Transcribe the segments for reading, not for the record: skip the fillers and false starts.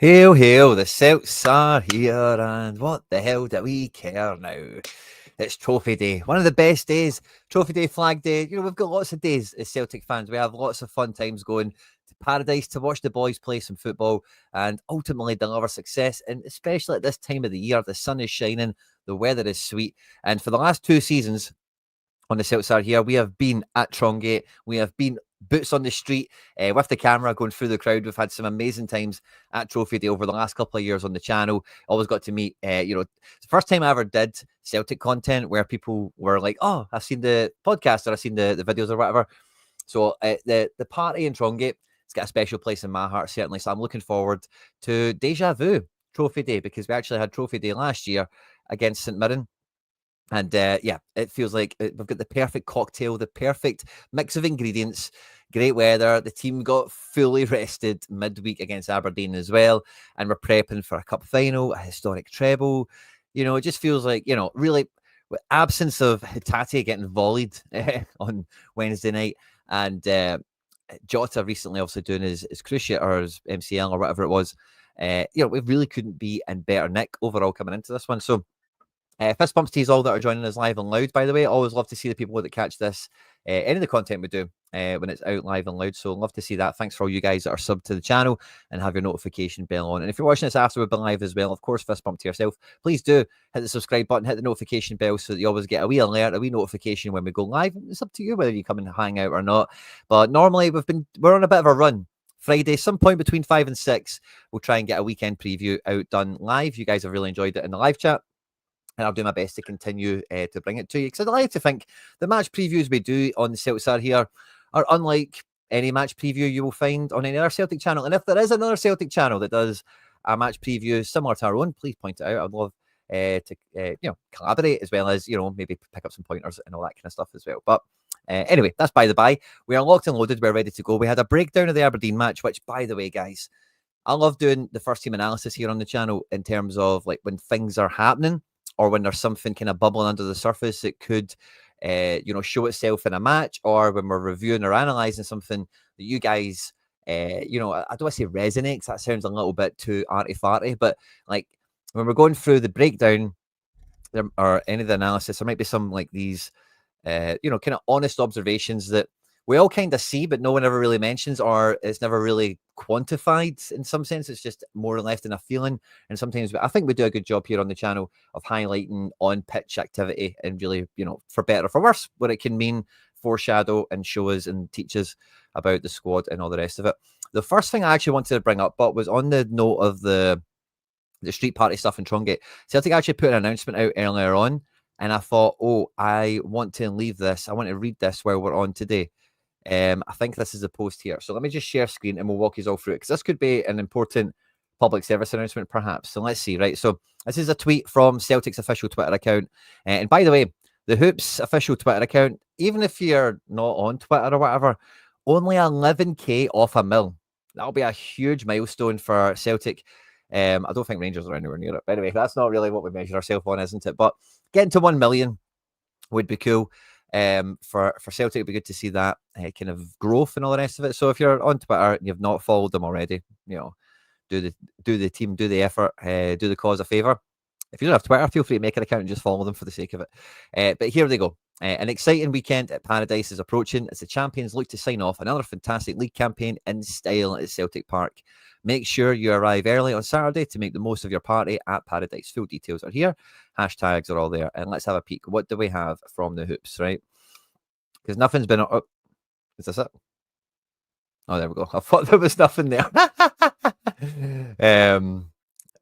Hail, hail, the Celts are here, and what the hell do we care now? It's Trophy Day, one of the best days. Trophy Day, Flag Day. You know, we've got lots of days as Celtic fans. We have lots of fun times going to paradise to watch the boys play some football and ultimately deliver success. And especially at this time of the year, the sun is shining, the weather is sweet. And for the last 2 seasons, on the Celts are here. We have been at Trongate. We have been boots on the street with the camera going through the crowd. We've had some amazing times at Trophy Day over the last couple of years on the channel. Always got to meet, the first time I ever did Celtic content where people were like, oh, I've seen the podcast or I've seen the videos or whatever. So the party in Trongate, it's got a special place in my heart, certainly. So I'm looking forward to Deja Vu Trophy Day because we actually had Trophy Day last year against St Mirren. And yeah, it feels like we've got the perfect cocktail, the perfect mix of ingredients, great weather. The team got fully rested midweek against Aberdeen as well. And we're prepping for a cup final, a historic treble. You know, it just feels like, you know, really with absence of Hatate getting volleyed on Wednesday night. And Jota recently also doing his cruciate or his MCL or whatever it was. You know, we really couldn't be in better nick overall coming into this one. So, fist bumps to you all that are joining us live and loud, by the way. Always love to see the people that catch this, any of the content we do when it's out live and loud. So love to see that. Thanks for all you guys that are subbed to the channel and have your notification bell on. And if you're watching this after we've been live as well, of course, fist bump to yourself. Please do hit the subscribe button, hit the notification bell so that you always get a wee alert, a wee notification when we go live. It's up to you whether you come and hang out or not. But normally we're on a bit of a run. Friday, some point between 5 and 6, we'll try and get a weekend preview out done live. You guys have really enjoyed it in the live chat. And I'll do my best to continue to bring it to you. Because I'd like to think the match previews we do on the Celtics are here are unlike any match preview you will find on any other Celtic channel. And if there is another Celtic channel that does a match preview similar to our own, please point it out. I'd love to collaborate as well as, maybe pick up some pointers and all that kind of stuff as well. But anyway, that's by the by. We are locked and loaded. We're ready to go. We had a breakdown of the Aberdeen match, which, by the way, guys, I love doing the first team analysis here on the channel in terms of like when things are happening or when there's something kind of bubbling under the surface that could, show itself in a match, or when we're reviewing or analysing something that you guys, I don't want to say resonates. That sounds a little bit too arty-farty, but like when we're going through the breakdown or any of the analysis, there might be some like these, kind of honest observations that we all kind of see, but no one ever really mentions, or it's never really quantified in some sense. It's just more or less in a feeling. And sometimes I think we do a good job here on the channel of highlighting on pitch activity and really, for better or for worse, what it can mean, foreshadow and show us and teach us about the squad and all the rest of it. The first thing I actually wanted to bring up, but was on the note of the street party stuff in Trongate. Celtic actually put an announcement out earlier on, and I thought, I want to leave this. I want to read this while we're on today. I think this is a post here. So let me just share screen and we'll walk you all through it because this could be an important public service announcement, perhaps. So let's see, right? So this is a tweet from Celtic's official Twitter account. And by the way, the Hoops official Twitter account, even if you're not on Twitter or whatever, only 11k off a mil. That'll be a huge milestone for Celtic. I don't think Rangers are anywhere near it. But anyway, that's not really what we measure ourselves on, isn't it? But getting to 1 million would be cool. For Celtic, it'd be good to see that kind of growth and all the rest of it. So if you're on Twitter and you've not followed them already, do the team, do the effort, do the cause a favor. If you don't have Twitter, feel free to make an account and just follow them for the sake of it. But here they go. An exciting weekend at Paradise is approaching as the champions look to sign off another fantastic league campaign in style at Celtic Park. Make sure you arrive early on Saturday to make the most of your party at Paradise. Full details are here. Hashtags are all there. And let's have a peek. What do we have from the Hoops, right? Because nothing's been... Oh, is this it? Oh, there we go. I thought there was nothing there.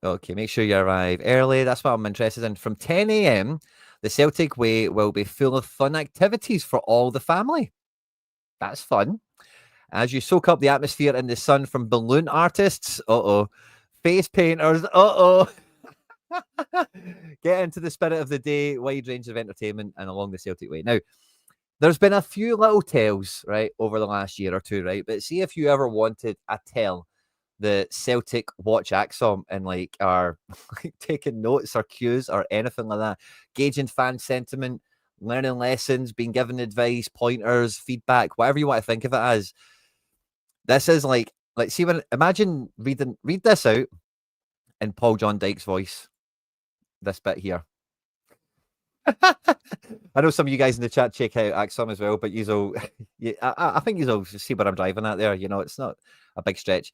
Okay, make sure you arrive early. That's what I'm interested in. From 10 a.m., the Celtic Way will be full of fun activities for all the family. That's fun. As you soak up the atmosphere in the sun from balloon artists, face painters, get into the spirit of the day, wide range of entertainment, and along the Celtic Way. Now, there's been a few little tells, right, over the last year or two, right? But see if you ever wanted a tell, the Celtic watch Axom and like are like taking notes or cues or anything like that, gauging fan sentiment, learning lessons, being given advice, pointers, feedback, whatever you want to think of it as. This is like see when imagine read this out in Paul John Dyke's voice. This bit here. I know some of you guys in the chat check out Axum as well, but I think you'll see what I'm driving at there. It's not a big stretch.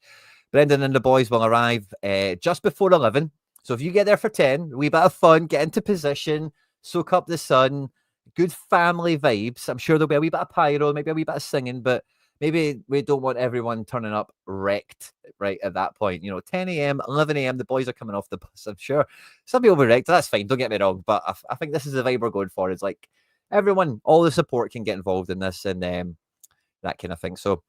Brendan and the boys will arrive just before 11. So if you get there for 10, a wee bit of fun, get into position, soak up the sun, good family vibes. I'm sure there'll be a wee bit of pyro, maybe a wee bit of singing, but maybe we don't want everyone turning up wrecked right at that point. 10 a.m., 11 a.m., the boys are coming off the bus. I'm sure some people will be wrecked. That's fine. Don't get me wrong. But I think this is the vibe we're going for. It's like everyone, all the support can get involved in this and that kind of thing. So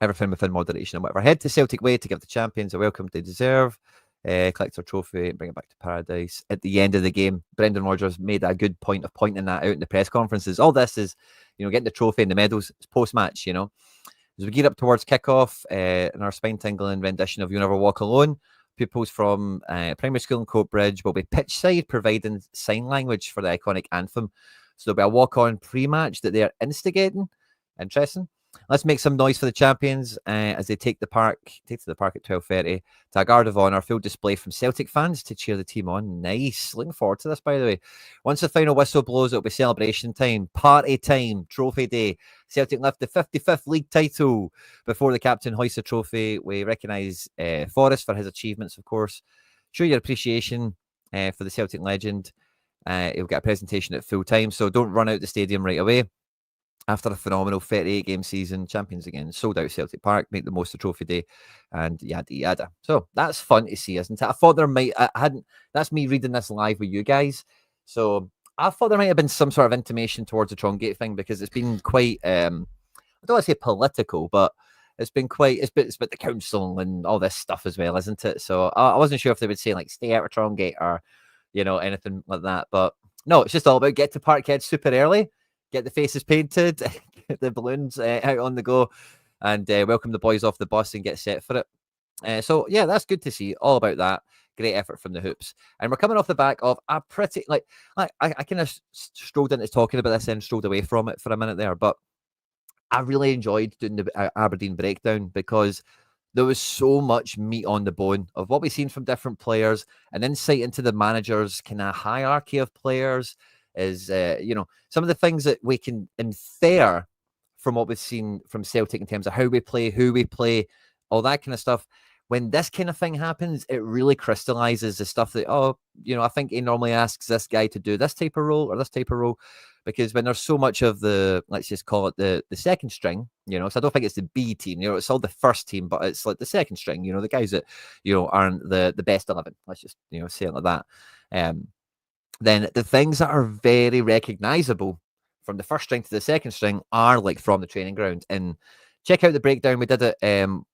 everything within moderation and whatever. Head to Celtic Way to give the champions a welcome they deserve. Collect their trophy and bring it back to paradise. At the end of the game, Brendan Rodgers made a good point of pointing that out in the press conferences. All this is, getting the trophy and the medals. It's post-match, As we gear up towards kickoff, in our spine-tingling rendition of You Never Walk Alone, pupils from primary school in Coatbridge will be pitchside providing sign language for the iconic anthem. So there'll be a walk-on pre-match that they're instigating. Interesting. Let's make some noise for the champions as they take to the park at 12:30 to a guard of honour, full display from Celtic fans to cheer the team on. Nice. Looking forward to this, by the way. Once the final whistle blows, it'll be celebration time, party time, trophy day. Celtic lift the 55th league title before the captain hoists the trophy. We recognise Forrest for his achievements, of course. Show your appreciation for the Celtic legend. He'll get a presentation at full time, so don't run out the stadium right away. After a phenomenal 38-game season, champions again, sold out Celtic Park, make the most of trophy day, and yada yada. So that's fun to see, isn't it? I thought that's me reading this live with you guys. So I thought there might have been some sort of intimation towards the Trongate thing because it's been quite, I don't want to say political, but it's been quite, it's been the council and all this stuff as well, isn't it? So I wasn't sure if they would say like stay out of Trongate or, anything like that. But no, it's just all about get to Parkhead super early. Get the faces painted, get the balloons out on the go, and welcome the boys off the bus and get set for it. So, yeah, that's good to see. All about that. Great effort from the Hoops. And we're coming off the back of a pretty, I kind of strolled into talking about this and strolled away from it for a minute there, but I really enjoyed doing the Aberdeen breakdown because there was so much meat on the bone of what we've seen from different players and insight into the manager's kind of hierarchy of players. Is some of the things that we can infer from what we've seen from Celtic in terms of how we play, who we play, all that kind of stuff. When this kind of thing happens, it really crystallizes the stuff that, I think he normally asks this guy to do this type of role or this type of role. Because when there's so much of the, let's just call it the second string, so I don't think it's the B team, it's all the first team, but it's like the second string, the guys that, aren't the best 11. Let's just, say it like that. Then the things that are very recognizable from the first string to the second string are like from the training ground. And check out the breakdown. We did it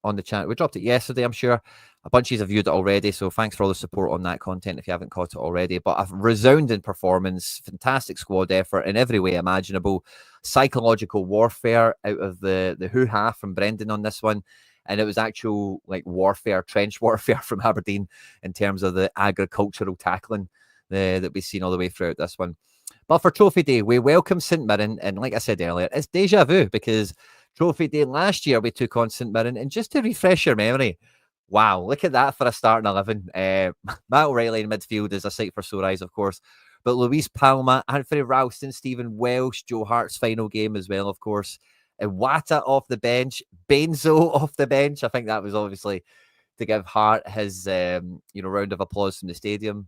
on the channel. We dropped it yesterday, I'm sure. A bunch of you have viewed it already. So thanks for all the support on that content if you haven't caught it already. But a resounding performance, fantastic squad effort in every way imaginable. Psychological warfare out of the hoo-ha from Brendan on this one. And it was actual like warfare, trench warfare from Aberdeen in terms of the agricultural tackling that we've seen all the way throughout this one. But for Trophy Day, we welcome St Mirren. And like I said earlier, it's deja vu because Trophy Day last year, we took on St Mirren. And just to refresh your memory, wow, look at that for a starting 11. Matt O'Reilly in midfield is a sight for sore eyes, of course. But Luis Palma, Anthony Ralston, Stephen Welsh, Joe Hart's final game as well, of course. Iwata off the bench, Benzo off the bench. I think that was obviously to give Hart his round of applause from the stadium.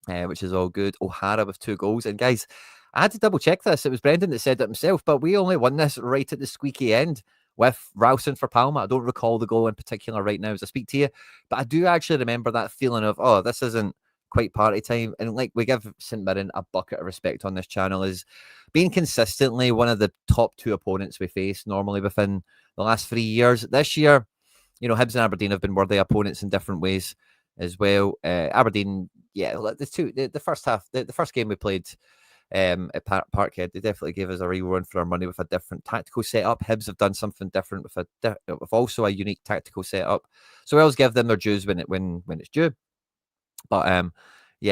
Which is all good. O'Hara with 2 goals. And guys, I had to double check this. It was Brendan that said it himself, but we only won this right at the squeaky end with Ralston for Palma. I don't recall the goal in particular right now as I speak to you, but I do actually remember that feeling of, this isn't quite party time. And like we give St Mirren a bucket of respect on this channel is being consistently one of the top 2 opponents we face normally within the last 3 years. This year, Hibs and Aberdeen have been worthy opponents in different ways as well. Aberdeen, the first half, the first game we played at Parkhead, they definitely gave us a real run for our money with a different tactical setup. Hibs have done something different with also a unique tactical setup. So we always give them their dues when it's due. But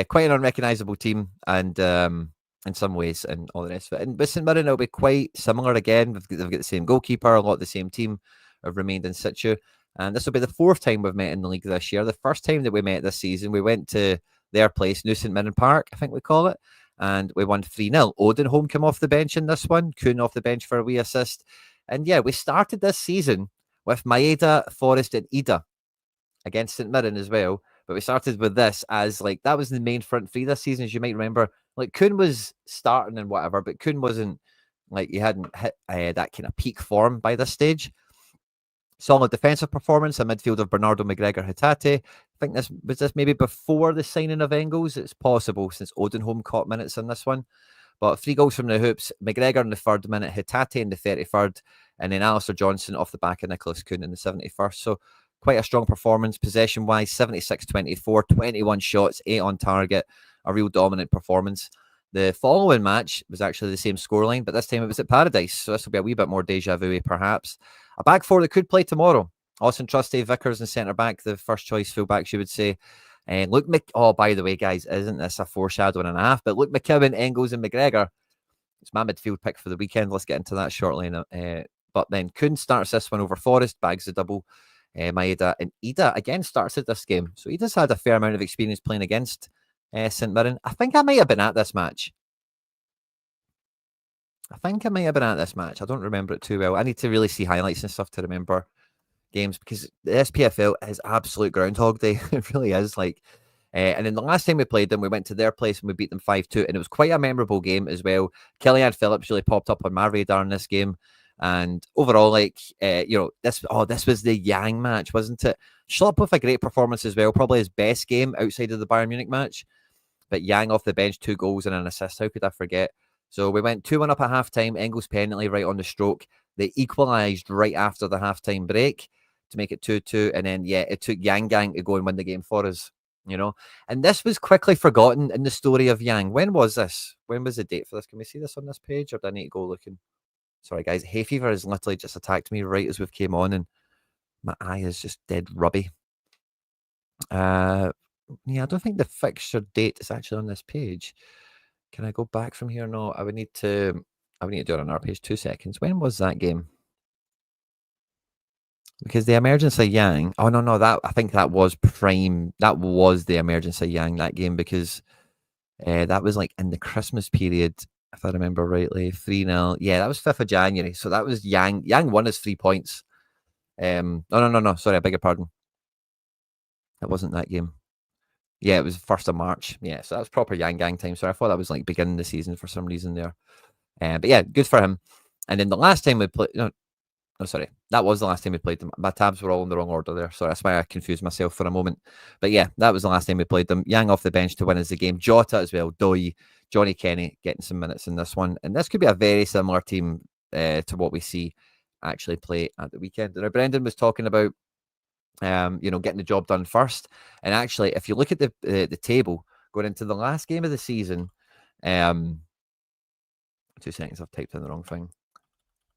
quite an unrecognisable team, and in some ways, and all the rest of it. And with St Mirren, it'll be quite similar again. They've got the same goalkeeper, a lot of the same team have remained in situ. And this will be the 4th time we've met in the league this year. The first time that we met this season, we went to their place, New St Mirren Park, I think we call it, and we won 3-0. Odenholm came off the bench in this one, Kuhn off the bench for a wee assist. And yeah, we started this season with Maeda, Forest, and Ida against St Mirren as well. But we started with this as like that was the main front three this season, as you might remember. Like Kuhn was starting and whatever, but Kuhn wasn't like he hadn't hit that kind of peak form by this stage. Solid defensive performance, a midfield of Bernardo, McGregor, Hatate. I think this maybe before the signing of Engels. It's possible since Odenholm caught minutes in this one. But 3 goals from the hoops. McGregor in the 3rd minute, Hatate in the 33rd, and then Alistair Johnson off the back of Nicholas Kuhn in the 71st. So quite a strong performance. Possession-wise, 76-24, 21 shots, 8 on target. A real dominant performance. The following match was actually the same scoreline, but this time it was at Paradise. So this will be a wee bit more deja vu, perhaps. A back four that could play tomorrow. Austin Trusty, Vickers and centre-back, the first choice full-backs, you would say. Oh, by the way, guys, isn't this a foreshadowing and a half? But Luke McKibben, Engels and McGregor. It's my midfield pick for the weekend. Let's get into that shortly. But then Kuhn starts this one over Forest, bags the double. Maeda and Ida again starts at this game. So Ida's had a fair amount of experience playing against St Mirren. I think I might have been at this match. I don't remember it too well. I need to really see highlights and stuff to remember games because the SPFL is absolute Groundhog Day. It really is. And then the last time we played them, we went to their place and we beat them 5-2, and it was quite a memorable game as well. Killian Phillips really popped up on my radar in this game, and overall, this was the Yang match, wasn't it? Schlupp with a great performance as well, probably his best game outside of the Bayern Munich match. But Yang off the bench, 2 goals and an assist. How could I forget? So we went 2-1 up at halftime. Engels penalty right on the stroke. They equalised right after the halftime break to make it 2-2. And then, it took Yang Gang to go and win the game for us, And this was quickly forgotten in the story of Yang. When was this? When was the date for this? Can we see this on this page, or do I need to go looking? Sorry, guys. Hay fever has literally just attacked me right as we've came on, and my eye is just dead rubby. I don't think the fixture date is actually on this page. Can I go back from here? No, I would need to do it on our page. 2 seconds. When was that game? Because the emergence of Yang. Oh no, I think that was prime. That was the emergence of Yang, that game, because that was like in the Christmas period, if I remember rightly. 3-0. Yeah, that was 5th of January. So that was Yang. Yang won his 3 points. No. Sorry, I beg your pardon. It wasn't that game. Yeah, it was 1st of March. Yeah, so that was proper Yang Gang time. So I thought that was like beginning the season for some reason there. But yeah, good for him. And then the last time we played, that was the last time we played them. My tabs were all in the wrong order there. So that's why I confused myself for a moment. But yeah, that was the last time we played them. Yang off the bench to win us the game. Jota as well. Doi, Johnny Kenny getting some minutes in this one. And this could be a very similar team to what we see actually play at the weekend. Now, Brendan was talking about getting the job done first. And actually, if you look at the table going into the last game of the season, 2 seconds, I've typed in the wrong thing.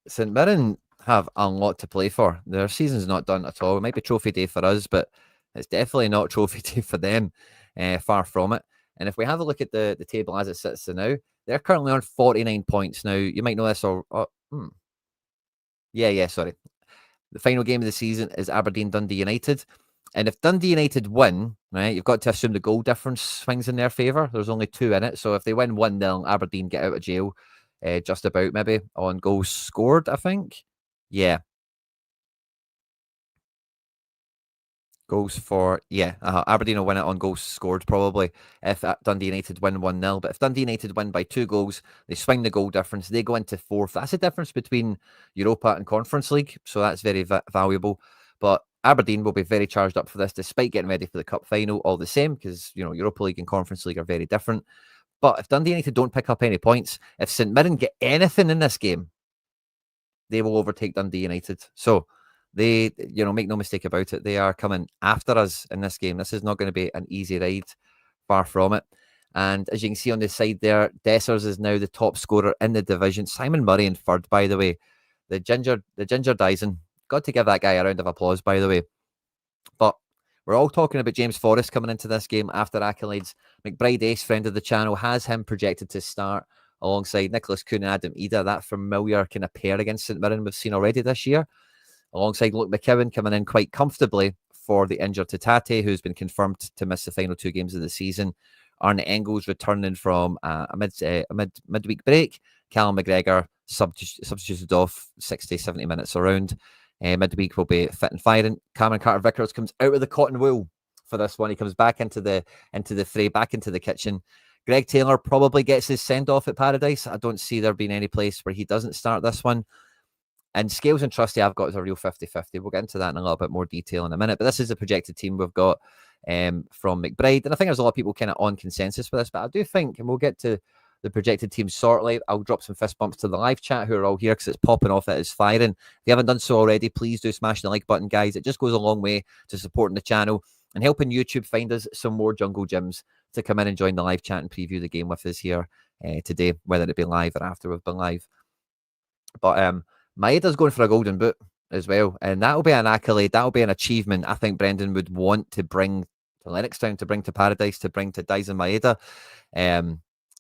St Mirren have a lot to play for. Their season's not done at all. It might be trophy day for us, but it's definitely not trophy day for them. Far from it. And if we have a look at the table as it sits now, they're currently on 49 points. Now, you might know this or... sorry. The final game of the season is Aberdeen-Dundee United. And if Dundee United win, right, you've got to assume the goal difference swings in their favour. There's only 2 in it. So if they win 1-0, Aberdeen get out of jail just about maybe on goals scored, I think. Yeah. Goals for, Aberdeen will win it on goals scored probably if Dundee United win 1-0. But if Dundee United win by 2 goals, they swing the goal difference. They go into 4th. That's the difference between Europa and Conference League. So that's very valuable. But Aberdeen will be very charged up for this, despite getting ready for the Cup final all the same, because, Europa League and Conference League are very different. But if Dundee United don't pick up any points, if St Mirren get anything in this game, they will overtake Dundee United. So they, make no mistake about it, they are coming after us in this game. This is not going to be an easy ride, far from it. And as you can see on the side there, Dessers is now the top scorer in the division. Simon Murray in 3rd, by the way. The ginger Dyson. Got to give that guy a round of applause, by the way. But we're all talking about James Forrest coming into this game after accolades. McBride Ace, friend of the channel, has him projected to start alongside Nicholas Kuhn and Adam Ida, that familiar kind of pair against St Mirren we've seen already this year. alongside Luke McKeown coming in quite comfortably for the injured Tatate, who's been confirmed to miss the final 2 games of the season. Arne Engels returning from a midweek break. Callum McGregor substituted off 60, 70 minutes around. Midweek will be fit and firing. Cameron Carter-Vickers comes out of the cotton wool for this one. He comes back into the fray, back into the kitchen. Greg Taylor probably gets his send-off at Paradise. I don't see there being any place where he doesn't start this one. And Scales and Trusty, I've got as a real 50-50. We'll get into that in a little bit more detail in a minute. But this is a projected team we've got from McBride. And I think there's a lot of people kind of on consensus for this. But I do think, and we'll get to the projected team shortly, I'll drop some fist bumps to the live chat who are all here because it's popping off, it is firing. If you haven't done so already, please do smash the like button, guys. It just goes a long way to supporting the channel and helping YouTube find us some more Jungle Gyms to come in and join the live chat and preview the game with us here today, whether it be live or after we've been live. But Maeda's going for a golden boot as well, and that'll be an accolade, that'll be an achievement I think Brendan would want to bring to Lennoxtown, to bring to Paradise, to bring to Dyson Maeda.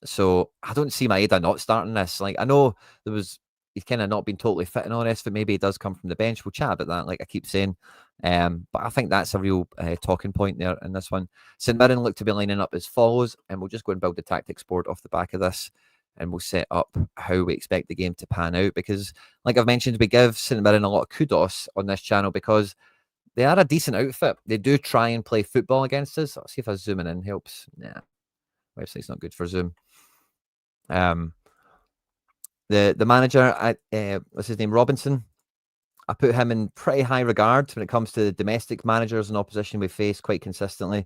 So I don't see Maeda not starting this. Like, I know he's kind of not been totally fit and honest, but maybe he does come from the bench. We'll chat about that, like I keep saying. But I think that's a real talking point there in this one. St Mirren look to be lining up as follows, and we'll just go and build the tactics board off the back of this, and we'll set up how we expect the game to pan out. Because, like I've mentioned, we give St Mirren a lot of kudos on this channel because they are a decent outfit. They do try and play football against us. I'll see if I zooming in helps. Nah, website's not good for Zoom. The manager, what's his name, Robinson, I put him in pretty high regard when it comes to domestic managers and opposition we face quite consistently.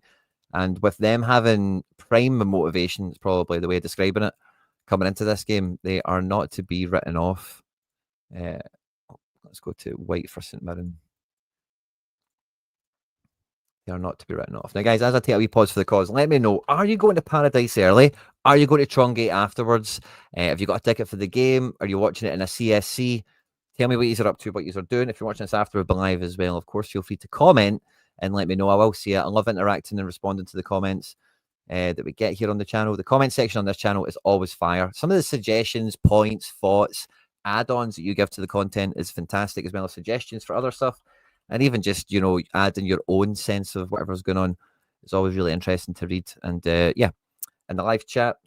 And with them having prime motivation, is probably the way of describing it, coming into this game, they are not to be written off. Let's go to white for St Mirren. They are not to be written off. Now, guys, as I take a wee pause for the cause, let me know, are you going to Paradise early? Are you going to Trongate afterwards? Have you got a ticket for the game? Are you watching it in a CSC? Tell me what you're up to, what you're doing. If you're watching this after we've been live as well, of course, feel free to comment and let me know. I will see it. I love interacting and responding to the comments that we get here on the channel. The comment section on this channel is always fire. Some of the suggestions, points, thoughts, add-ons that you give to the content is fantastic, as well as suggestions for other stuff. And even just, you know, adding your own sense of whatever's going on is always really interesting to read. And yeah, in the live chat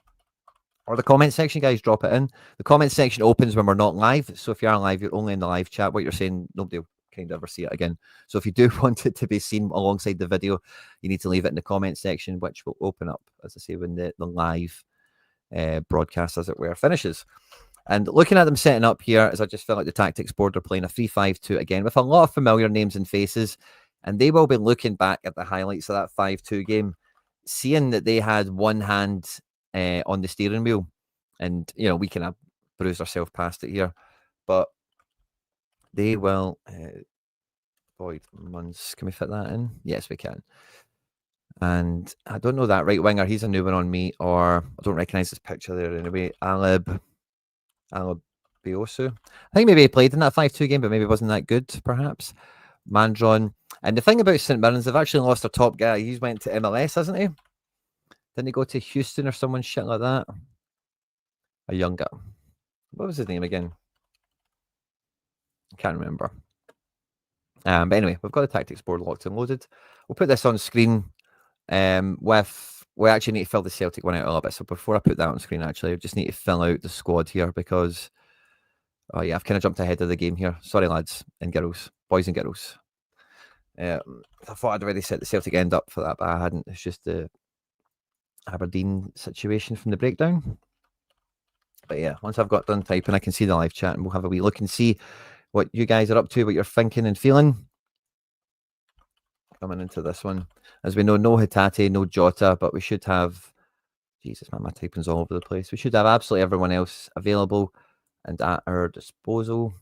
or the comment section, guys, drop it in. The comment section opens when we're not live. So if you are live, you're only in the live chat. What you're saying, nobody will kind of ever see it again. So if you do want it to be seen alongside the video, you need to leave it in the comment section, which will open up, as I say, when the live broadcast, as it were, finishes. And looking at them setting up here, as I just felt like the tactics board are playing a 3-5-2 again with a lot of familiar names and faces. And they will be looking back at the highlights of that 5-2 game, seeing that they had one hand on the steering wheel. And, you know, we can have bruised ourselves past it here. But they will... Boyd Munns, can we fit that in? Yes, we can. And I don't know that right winger. He's a new one on me. Or I don't recognise this picture there anyway. Alabiosu. I think maybe he played in that 5-2 game, but maybe wasn't that good, perhaps. Mandron. And the thing about St Mirren, they've actually lost their top guy. He's went to MLS, hasn't he? Didn't he go to Houston or someone shit like that? A young guy. What was his name again? I can't remember. But anyway, we've got the tactics board locked and loaded. We'll put this on screen we actually need to fill the Celtic one out a little bit. So before I put that on screen, actually, I just need to fill out the squad here because, oh yeah, I've kind of jumped ahead of the game here. Sorry, lads and girls, boys and girls. I thought I'd already set the Celtic end up for that, but I hadn't. It's just the Aberdeen situation from the breakdown. But yeah, once I've got done typing, I can see the live chat and we'll have a wee look and see what you guys are up to, what you're thinking and feeling. Coming into this one. As we know, no Hatate, no Jota, but we should have... Jesus, man, my typing's all over the place. We should have absolutely everyone else available and at our disposal.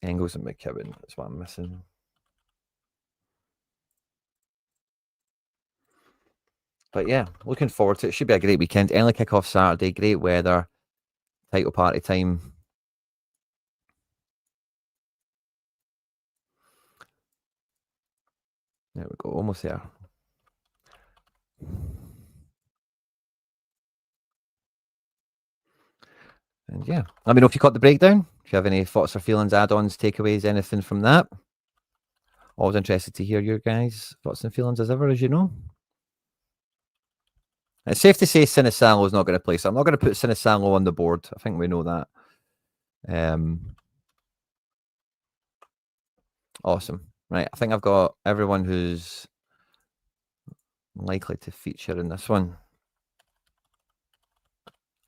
Engels and McKeown, that's what I'm missing. But yeah, looking forward to it. It should be a great weekend. Early kick-off Saturday, great weather, title party time. There we go, almost there. And yeah, let me know if you caught the breakdown. If you have any thoughts or feelings, add-ons, takeaways, anything from that? Always interested to hear your guys' thoughts and feelings as ever, as you know. It's safe to say Sinisalo is not going to play, so I'm not going to put Sinisalo on the board. I think we know that. Awesome. Right, I think I've got everyone who's likely to feature in this one.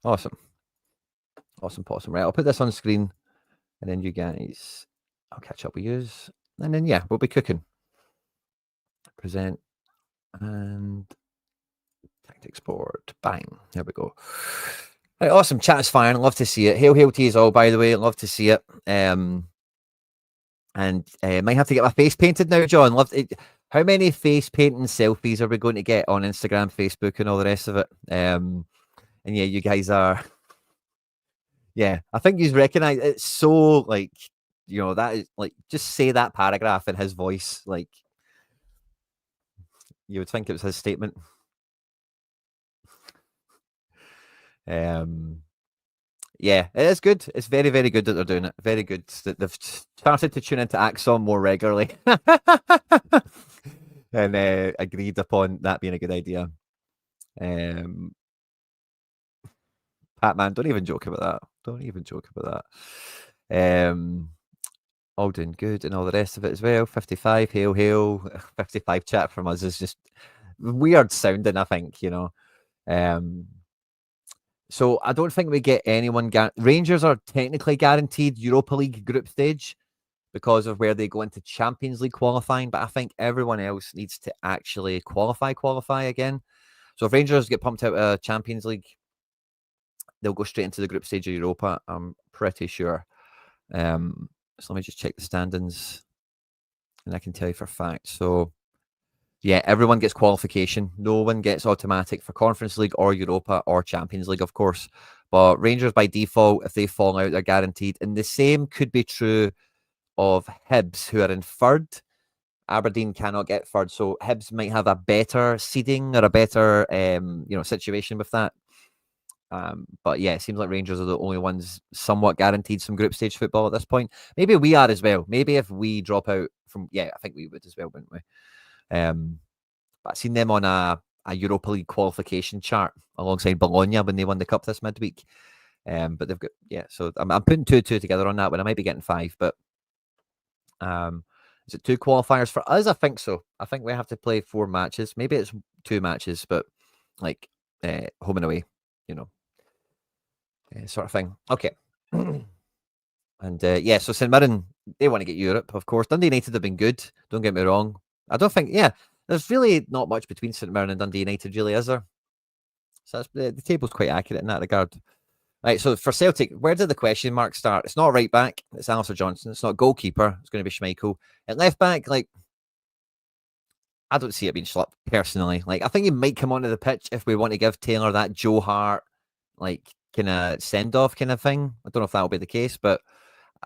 Awesome. Awesome. Right, I'll put this on screen, and then you guys, I'll catch up with you. And then, yeah, we'll be cooking. Present and tactics board. Bang. There we go. Right, awesome. Chat is firing. Love to see it. Hail to you all, by the way. Love to see it. And might have to get my face painted now, John. Love it. How many face painting selfies are we going to get on Instagram, Facebook, and all the rest of it? And yeah, you guys are. Yeah, I think you recognize it's so like, you know, that is like, just say that paragraph in his voice. Like, you would think it was his statement. Yeah, it is good. It's very, very good that they're doing it. Very good that they've started to tune into Axon more regularly. And agreed upon that being a good idea. Patman, don't even joke about that. Don't even joke about that. All doing good and all the rest of it as well. 55, hail. 55 chat from us is just weird sounding, I think, you know. So I don't think we get anyone. Rangers are technically guaranteed Europa League group stage because of where they go into Champions League qualifying, but I think everyone else needs to actually qualify again. So if Rangers get pumped out of Champions League, they'll go straight into the group stage of Europa, I'm pretty sure. So let me just check the standings, and I can tell you for a fact. So yeah, everyone gets qualification. No one gets automatic for Conference League or Europa or Champions League, of course. But Rangers, by default, if they fall out, they're guaranteed. And the same could be true of Hibs, who are in third. Aberdeen cannot get third, so Hibs might have a better seeding or a better, situation with that. But yeah, it seems like Rangers are the only ones somewhat guaranteed some group stage football at this point. Maybe we are as well. Maybe if we drop out from, I think we would as well, wouldn't we? But I've seen them on a Europa League qualification chart alongside Bologna when they won the cup this midweek. But they've got, so I'm putting 2 together on that one. I might be getting 5, but is it 2 qualifiers for us? I think so. I think we have to play 4 matches. Maybe it's 2 matches, but like home and away, sort of thing. Okay. And so St Mirren, they want to get Europe, of course. Dundee United have been good. Don't get me wrong. I don't think, there's really not much between St Mirren and Dundee United, really, is there? So the table's quite accurate in that regard. Right, so for Celtic, where did the question mark start? It's not right back. It's Alistair Johnson. It's not goalkeeper. It's going to be Schmeichel. At left back, like, I don't see it being Schlupp, personally. Like, I think he might come onto the pitch if we want to give Taylor that Joe Hart, like, kind of send-off kind of thing. I don't know if that will be the case, but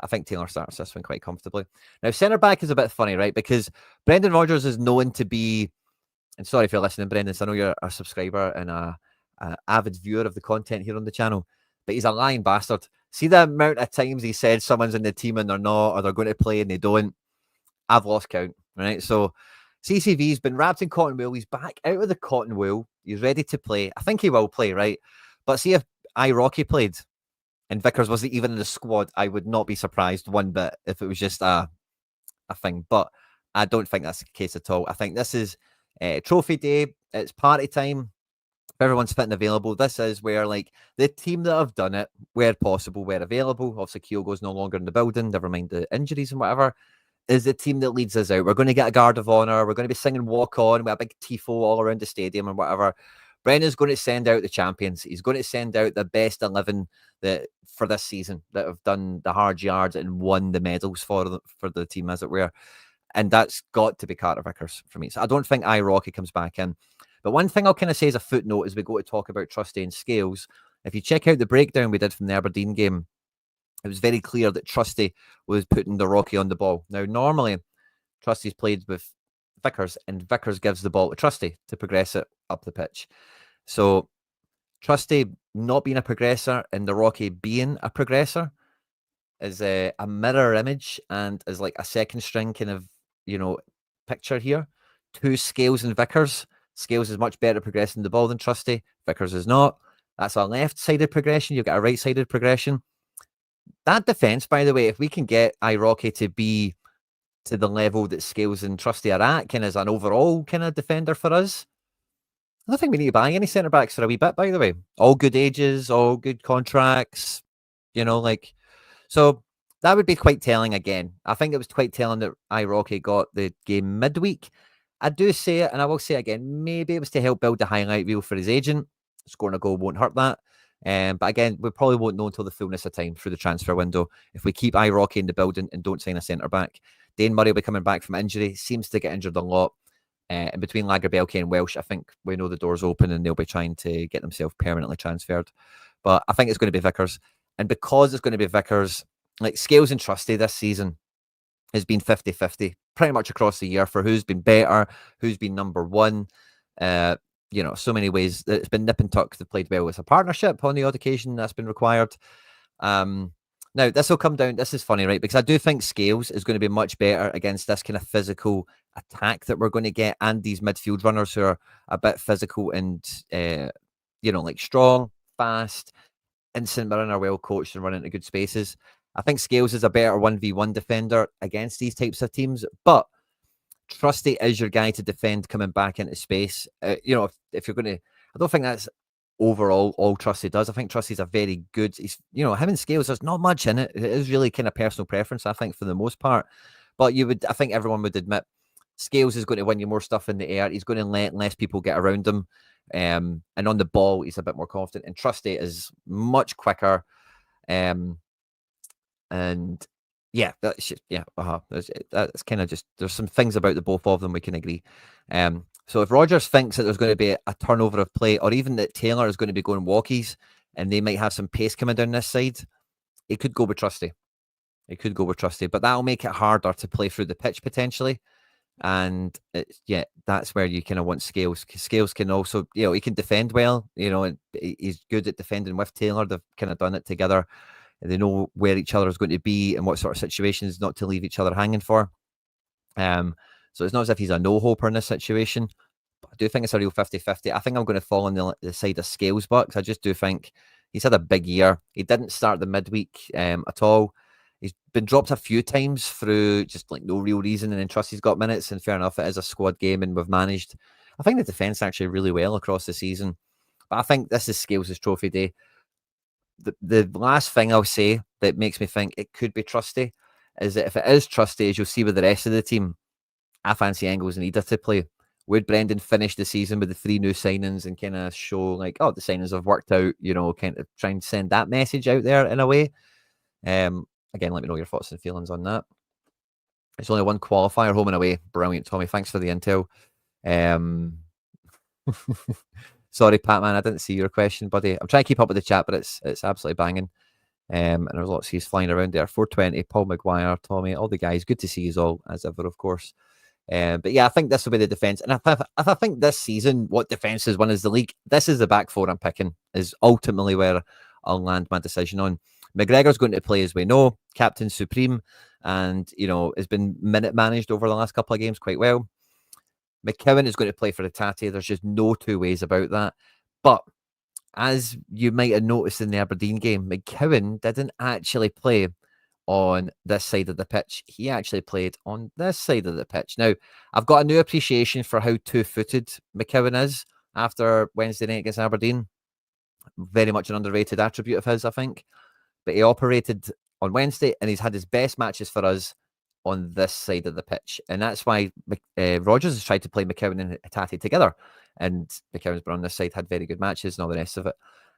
I think Taylor starts this one quite comfortably. Now, centre-back is a bit funny, right? Because Brendan Rodgers is known to be, and sorry if you're listening, Brendan, so I know you're a subscriber and a avid viewer of the content here on the channel, but he's a lying bastard. See the amount of times he said someone's in the team and they're not, or they're going to play and they don't? I've lost count, right? So CCV's been wrapped in cotton wool. He's back out of the cotton wool. He's ready to play. I think he will play, right? But see if Rocky played and Vickers wasn't even in the squad, I would not be surprised one bit if it was just a thing. But I don't think that's the case at all. I think this is trophy day. It's party time. If everyone's fit and available, this is where, like, the team that have done it, where possible, where available, obviously Kyogo's no longer in the building, never mind the injuries and whatever, is the team that leads us out. We're going to get a guard of honour. We're going to be singing Walk On with a big tifo all around the stadium and whatever. Brendan's going to send out the champions. He's going to send out the best 11 for this season that have done the hard yards and won the medals for the team, as it were. And that's got to be Carter Vickers for me. So I don't think Rocky comes back in. But one thing I'll kind of say as a footnote as we go to talk about Trusty and Scales, if you check out the breakdown we did from the Aberdeen game, it was very clear that Trusty was putting the Rocky on the ball. Now, normally, Trusty's played with Vickers, and Vickers gives the ball to Trusty to progress it up the pitch. So, Trusty not being a progressor and the Rocky being a progressor, as a mirror image and as like a second string kind of, picture here. Two Scales and Vickers. Scales is much better at progressing the ball than Trusty. Vickers is not. That's a left-sided progression. You've got a right-sided progression. That defence, by the way, if we can get Iroquois to be to the level that Scales and Trusty are at, kind of as an overall kind of defender for us, I don't think we need to buy any centre backs for a wee bit, by the way. All good ages, all good contracts, so that would be quite telling again. I think it was quite telling that Iroquois got the game midweek. I do say it, and I will say it again, maybe it was to help build the highlight reel for his agent. Scoring a goal won't hurt that. But again, we probably won't know until the fullness of time through the transfer window. If we keep Iroquois in the building and don't sign a centre back, Dane Murray will be coming back from injury. Seems to get injured a lot. And between Lagerbielke and Welsh, I think we know the door's open and they'll be trying to get themselves permanently transferred. But I think it's going to be Vickers. And because it's going to be Vickers, like Scales and Trusty this season has been 50-50 pretty much across the year for who's been better, who's been number one. So many ways. It's been nip and tuck. They've played well as a partnership on the odd occasion that's been required. Now, this will come down. This is funny, right? Because I do think Scales is going to be much better against this kind of physical attack that we're going to get, and these midfield runners who are a bit physical and, like strong, fast. And St Mirren are well coached and run into good spaces. I think Scales is a better 1v1 defender against these types of teams, but Trusty is your guy to defend coming back into space. If you're going to, I don't think that's overall all Trusty does. I think Trusty's a very good, him and Scales, there's not much in it. It is really kind of personal preference, I think, for the most part. But I think everyone would admit Scales is going to win you more stuff in the air. He's going to let less people get around him. And on the ball, he's a bit more confident. And Trusty is much quicker. That's kind of just, there's some things about the both of them we can agree. So if Rodgers thinks that there's going to be a turnover of play, or even that Taylor is going to be going walkies and they might have some pace coming down this side, he could go with Trusty. But that'll make it harder to play through the pitch potentially. And that's where you kind of want Scales. Scales can also, he can defend well, and he's good at defending with Taylor. They've kind of done it together. They know where each other is going to be and what sort of situations not to leave each other hanging for. So it's not as if he's a no-hoper in this situation. But I do think it's a real 50-50. I think I'm going to fall on the side of Scales Bucks. I just do think he's had a big year. He didn't start the midweek at all. He's been dropped a few times through just like no real reason, and then Trusty's got minutes, and fair enough, it is a squad game, and we've managed, I think, the defence actually really well across the season. But I think this is Scales' trophy day. The last thing I'll say that makes me think it could be Trusty is that if it is Trusty, as you'll see with the rest of the team, I fancy Engels and Ida to play. Would Brendan finish the season with the 3 new signings and kind of show like, the signings have worked out, kind of try and send that message out there in a way? Again, let me know your thoughts and feelings on that. It's only one qualifier, home and away. Brilliant, Tommy. Thanks for the intel. Sorry, Patman, I didn't see your question, buddy. I'm trying to keep up with the chat, but it's absolutely banging. And there's lots of you flying around there. 420, Paul McGuire, Tommy, all the guys. Good to see you all, as ever, of course. But yeah, I think this will be the defence. And if I think this season, what defence has won is the league, this is the back four I'm picking, is ultimately where I'll land my decision on. McGregor's going to play, as we know, captain supreme, and, has been minute managed over the last couple of games quite well. McKeown is going to play for the Tatty. There's just no two ways about that. But as you might have noticed in the Aberdeen game, McKeown didn't actually play on this side of the pitch. He actually played on this side of the pitch. Now, I've got a new appreciation for how two-footed McKeown is after Wednesday night against Aberdeen. Very much an underrated attribute of his, I think. But he operated on Wednesday, and he's had his best matches for us on this side of the pitch. And that's why Rodgers has tried to play McKeown and Hatate together. And McKeown's been on this side, had very good matches and all the rest of it.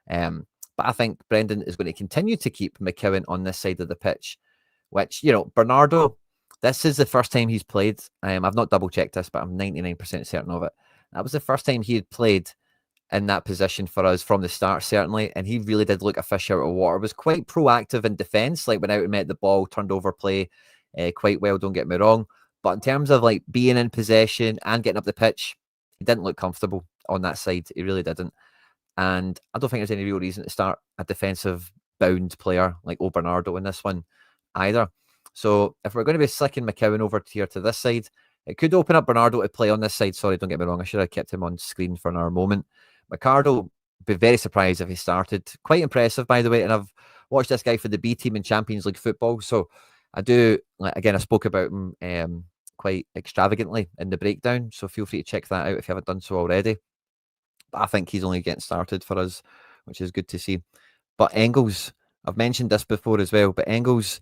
But I think Brendan is going to continue to keep McKeown on this side of the pitch, which, Bernardo, this is the first time he's played. I've not double-checked this, but I'm 99% certain of it. That was the first time he had played in that position for us from the start, certainly. And he really did look a fish out of water. Was quite proactive in defence, like went out and met the ball, turned over play quite well, don't get me wrong. But in terms of like being in possession and getting up the pitch, he didn't look comfortable on that side. He really didn't. And I don't think there's any real reason to start a defensive bound player like Bernardo in this one. either. So if we're going to be slicking McCowan over here to this side, it could open up Bernardo to play on this side. Sorry, don't get me wrong. I should have kept him on screen for another moment. McCardle, be very surprised if he started. Quite impressive, by the way. And I've watched this guy for the B team in Champions League football. So I do, again, I spoke about him quite extravagantly in the breakdown. So feel free to check that out if you haven't done so already. But I think he's only getting started for us, which is good to see. But Engels, I've mentioned this before as well, but Engels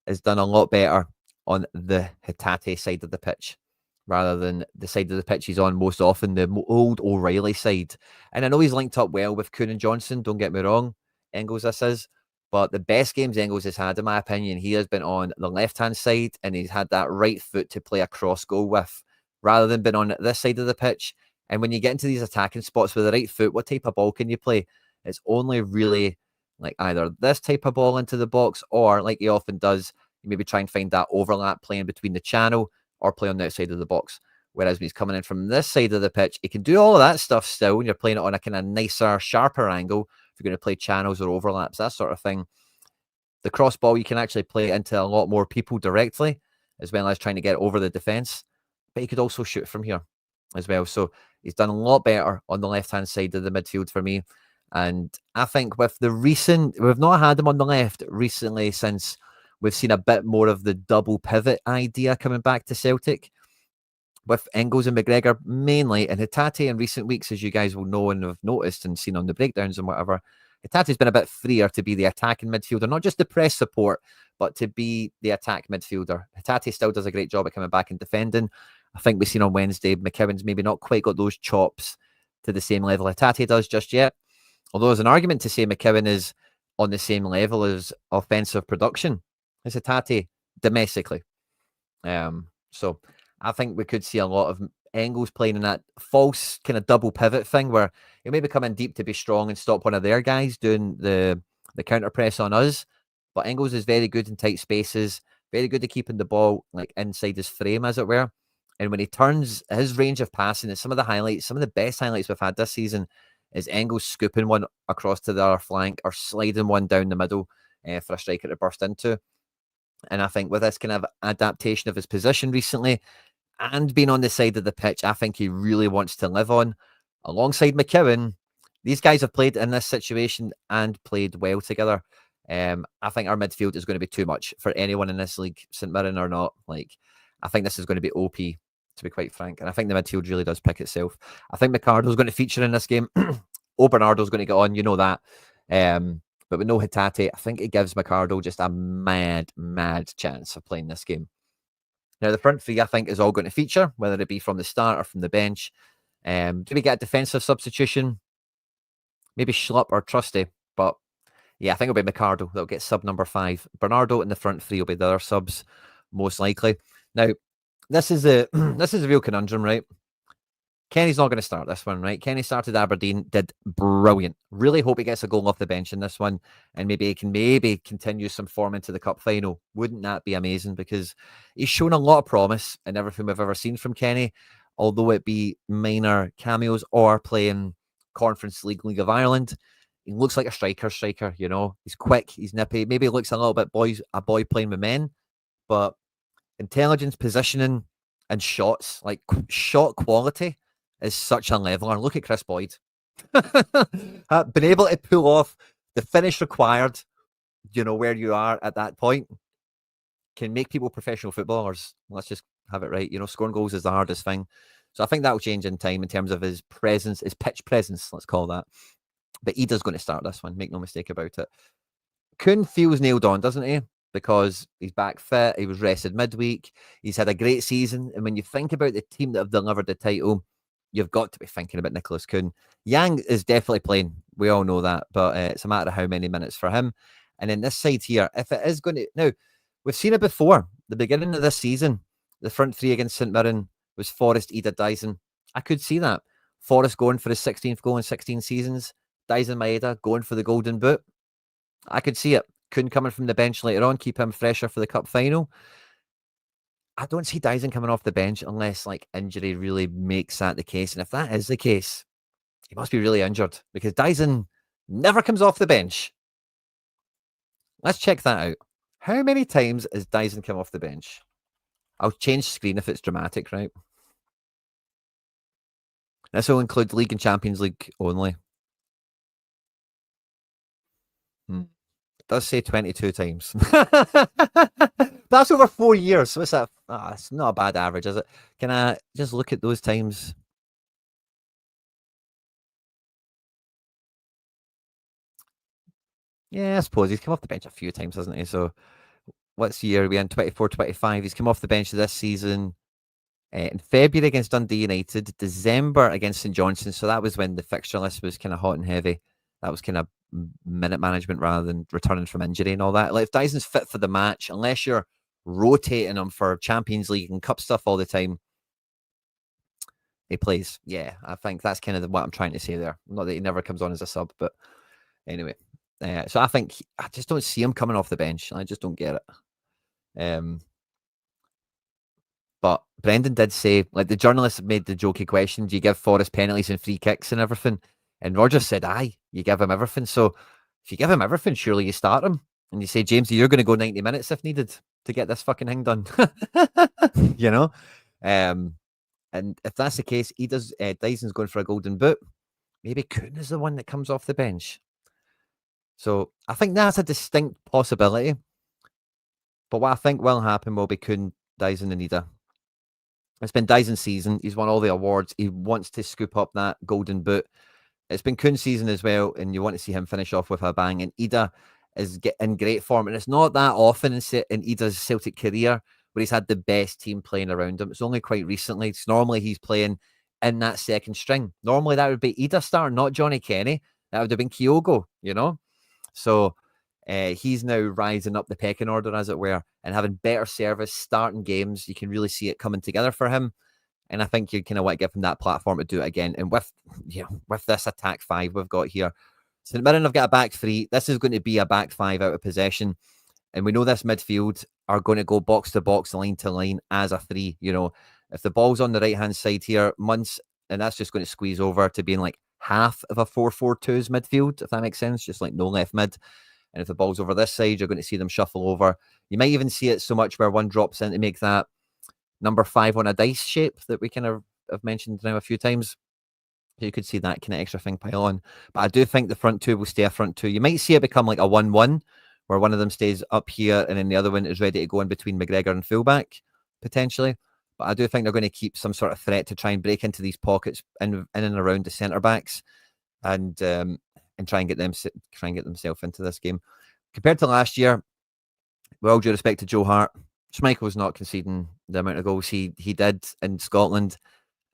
has done a lot better on the Hatate side of the pitch rather than the side of the pitch he's on most often, the old O'Reilly side. And I know he's linked up well with Kuhn and Johnson, don't get me wrong, Engels this is. But the best games Engels has had, in my opinion, he has been on the left-hand side and he's had that right foot to play a cross goal with rather than been on this side of the pitch. And when you get into these attacking spots with the right foot, what type of ball can you play? It's only really like either this type of ball into the box or, like he often does, you maybe try and find that overlap playing between the channel or play on the outside of the box. Whereas when he's coming in from this side of the pitch, he can do all of that stuff still when you're playing it on a kind of nicer, sharper angle. If you're going to play channels or overlaps, that sort of thing. The cross ball, you can actually play into a lot more people directly, as well as trying to get over the defence. But he could also shoot from here as well. So he's done a lot better on the left-hand side of the midfield for me. And I think with the recent, we've not had him on the left recently since we've seen a bit more of the double pivot idea coming back to Celtic with Engels and McGregor mainly, and Hatate in recent weeks, as you guys will know and have noticed and seen on the breakdowns and whatever, Hatate's been a bit freer to be the attacking midfielder, not just the press support, but to be the attack midfielder. Hatate still does a great job at coming back and defending. I think we've seen on Wednesday, McKeown's maybe not quite got those chops to the same level Hatate does just yet. Although there's an argument to say McKeown is on the same level as offensive production as Hatate domestically. So I think we could see a lot of Engels playing in that false kind of double pivot thing where he may be coming deep to be strong and stop one of their guys doing the counter press on us. But Engels is very good in tight spaces, very good at keeping the ball like inside his frame, as it were. And when he turns, his range of passing is some of the highlights, some of the best highlights we've had this season is Engels scooping one across to the other flank or sliding one down the middle for a striker to burst into. And I think with this kind of adaptation of his position recently and being on the side of the pitch, I think he really wants to live on. Alongside McKeown, these guys have played in this situation and played well together. I think our midfield is going to be too much for anyone in this league, St Mirren or not. Like, I think this is going to be OP, to be quite frank. And I think the midfield really does pick itself. I think McCardle's going to feature in this game. Bernardo's going to get on, you know that. But with no Hatate, I think it gives McCardle just a mad chance of playing this game. Now, the front three, I think, is all going to feature, whether it be from the start or from the bench. Do we get a defensive substitution? Maybe Schlupp or Trusty. But yeah, I think it'll be McCardle that'll get sub number 5. Bernardo in the front three will be the other subs, most likely. Now, this is a real conundrum, right? Kenny's not going to start this one, right? Kenny started Aberdeen, did brilliant. Really hope he gets a goal off the bench in this one, and maybe he can continue some form into the cup final. Wouldn't that be amazing? Because he's shown a lot of promise in everything we've ever seen from Kenny, although it be minor cameos or playing Conference League, League of Ireland. He looks like a striker, you know. He's quick, he's nippy. Maybe he looks a little bit a boy playing with men, but intelligence, positioning, and shots, like shot quality, is such a leveler. Look at Chris Boyd. Been able to pull off the finish required, you know, where you are at that point, can make people professional footballers. Let's just have it right. You know, scoring goals is the hardest thing. So I think that will change in time in terms of his presence, his pitch presence, let's call that. But Ida's going to start this one, make no mistake about it. Kuhn feels nailed on, doesn't he? Because he's back fit, he was rested midweek, he's had a great season. And when you think about the team that have delivered the title, you've got to be thinking about Nicholas Kuhn. Yang is definitely playing. We all know that. But it's a matter of how many minutes for him. And then this side here, if it is going to... Now, we've seen it before. The beginning of this season, the front three against St Mirren was Forrest, Ida, Dyson. I could see that. Forrest going for his 16th goal in 16 seasons. Dyson Maeda going for the golden boot. I could see it. Kuhn coming from the bench later on, keep him fresher for the cup final. I don't see Dyson coming off the bench unless like injury really makes that the case. And if that is the case, he must be really injured because Dyson never comes off the bench. Let's check that out. How many times has Dyson come off the bench? I'll change screen if it's dramatic, right? This will include League and Champions League only. It does say 22 times. That's over 4 years. So what's that? It's not a bad average, is it? Can I just look at those times? Yeah, I suppose he's come off the bench a few times, hasn't he? So what's year are we in? 24, 25. He's come off the bench this season. In February against Dundee United, December against St Johnstone. So that was when the fixture list was kind of hot and heavy. That was kind of minute management rather than returning from injury and all that. Like if Dyson's fit for the match, unless you're rotating him for Champions League and Cup stuff all the time, he plays. Yeah, I think that's kind of what I'm trying to say there. Not that he never comes on as a sub, but anyway. So I think I just don't see him coming off the bench. I just don't get it. But Brendan did say, like the journalist made the jokey question, do you give Forrest penalties and free kicks and everything? And Rodgers said, aye, you give him everything. So if you give him everything, surely you start him. And you say, James, you're going to go 90 minutes if needed to get this fucking thing done. you know? And if that's the case, he does. Dyson's going for a golden boot. Maybe Kuhn is the one that comes off the bench. So I think that's a distinct possibility. But what I think will happen will be Kuhn, Dyson, and Ida. It's been Dyson's season. He's won all the awards. He wants to scoop up that golden boot. It's been Kuhn's season as well, and you want to see him finish off with a bang. And Ida is in great form, and it's not that often in Ida's Celtic career where he's had the best team playing around him. It's only quite recently. It's normally he's playing in that second string. Normally that would be Ida starting, not Johnny Kenny. That would have been Kyogo, you know? So he's now rising up the pecking order, as it were, and having better service, starting games. You can really see it coming together for him. And I think you kind of want to give him that platform to do it again. And with this attack five we've got here, St Mirren have got a back three. This is going to be a back five out of possession. And we know this midfield are going to go box to box, line to line as a three. You know, if the ball's on the right-hand side here, Munce, and that's just going to squeeze over to being like half of a 4-4-2's midfield, if that makes sense, just like no left mid. And if the ball's over this side, you're going to see them shuffle over. You might even see it so much where one drops in to make that number 5 on a dice shape that we kind of have mentioned now a few times. You could see that kind of extra thing pile on. But I do think the front two will stay a front two. You might see it become like a 1-1, where one of them stays up here and then the other one is ready to go in between McGregor and fullback, potentially. But I do think they're going to keep some sort of threat to try and break into these pockets in and around the centre backs, and try and get themselves into this game. Compared to last year, with all due respect to Joe Hart, Schmeichel's not conceding the amount of goals he did in Scotland,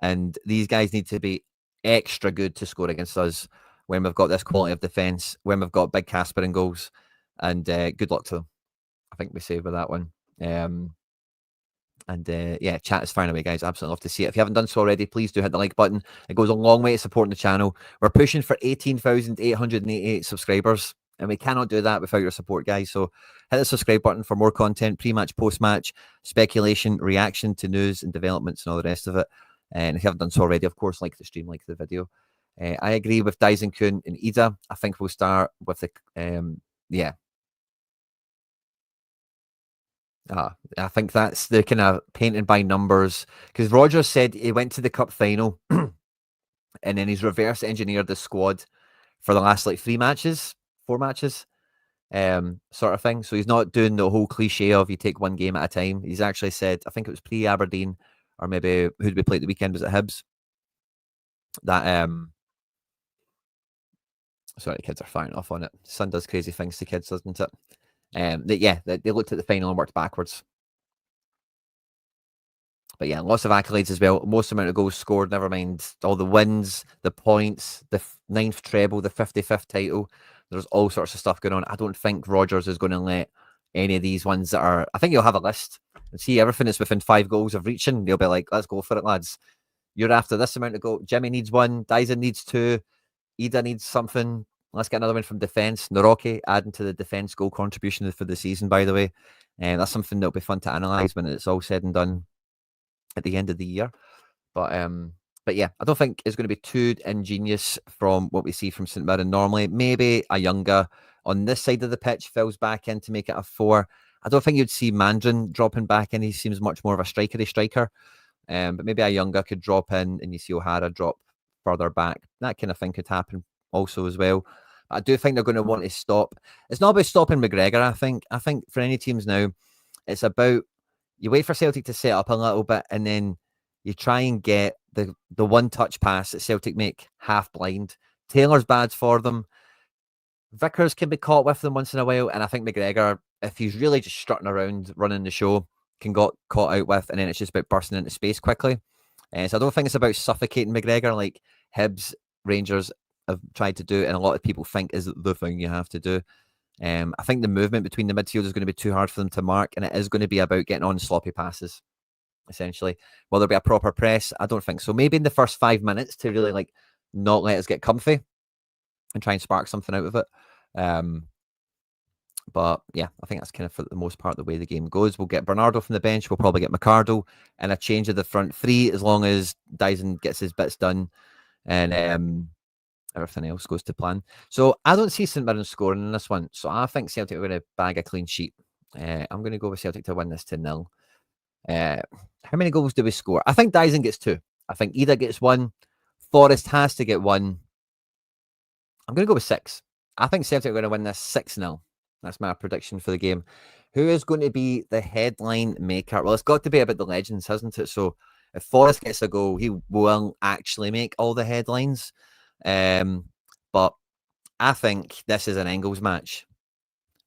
and these guys need to be extra good to score against us when we've got this quality of defence, when we've got big Casper in goals, and good luck to them. I think we say with that one. Chat is firing away, guys. Absolutely love to see it. If you haven't done so already, please do hit the like button. It goes a long way to supporting the channel. We're pushing for 18,888 subscribers, and we cannot do that without your support, guys. So hit the subscribe button for more content, pre-match, post-match, speculation, reaction to news and developments and all the rest of it. And if you haven't done so already, of course, like the stream, like the video. I agree with Dyson, Kuhn and Ida. I think we'll start with the I think that's the kind of painting by numbers, because Rodgers said he went to the cup final and then he's reverse engineered the squad for the last like 4 matches, sort of thing. So he's not doing the whole cliche of you take one game at a time. He's actually said, I think it was pre-Aberdeen, or maybe who did we play at the weekend? Was it Hibs? That sorry, the kids are firing off on it. Son does crazy things to kids, doesn't it? They looked at the final and worked backwards. But yeah, lots of accolades as well. Most amount of goals scored, never mind all the wins, the points, the 9th treble, the 55th title. There's all sorts of stuff going on. I don't think Rodgers is going to let any of these ones that are... I think he'll have a list and see everything that's within 5 goals of reaching. He'll be like, let's go for it, lads. You're after this amount of goals. Jimmy needs 1. Dyson needs 2. Ida needs something. Let's get another one from defence. Naroki adding to the defence goal contribution for the season, by the way. And that's something that'll be fun to analyse when it's all said and done at the end of the year. But yeah, I don't think it's going to be too ingenious from what we see from St Mirren normally. Maybe a younger on this side of the pitch fills back in to make it a 4. I don't think you'd see Mandrin dropping back in. He seems much more of a striker. But maybe a younger could drop in and you see O'Hara drop further back. That kind of thing could happen also as well. I do think they're going to want to stop. It's not about stopping McGregor, I think. I think for any teams now, it's about you wait for Celtic to set up a little bit and then you try and get the one-touch pass that Celtic make half blind. Taylor's bad for them. Vickers can be caught with them once in a while, and I think McGregor, if he's really just strutting around running the show, can get caught out with, and then it's just about bursting into space quickly. So I don't think it's about suffocating McGregor like Hibs, Rangers have tried to do, and a lot of people think is the thing you have to do. I think the movement between the midfield is going to be too hard for them to mark, and it is going to be about getting on sloppy passes, essentially. Will there be a proper press? I don't think so. Maybe in the first 5 minutes to really like not let us get comfy and try and spark something out of it. But yeah, I think that's kind of for the most part the way the game goes. We'll get Bernardo from the bench. We'll probably get McArdle and a change of the front three as long as Dyson gets his bits done and everything else goes to plan. So I don't see St Mirren scoring in this one. So I think Celtic are going to bag a clean sheet. I'm going to go with Celtic to win this 2-0. How many goals do we score? I think Dyson gets 2. I think Ida gets 1. Forrest has to get 1. I'm going to go with 6. I think Celtic are going to win this 6-0. That's my prediction for the game. Who is going to be the headline maker? Well, it's got to be about the legends, hasn't it? So if Forrest gets a goal, he will actually make all the headlines. But I think this is an Engels match.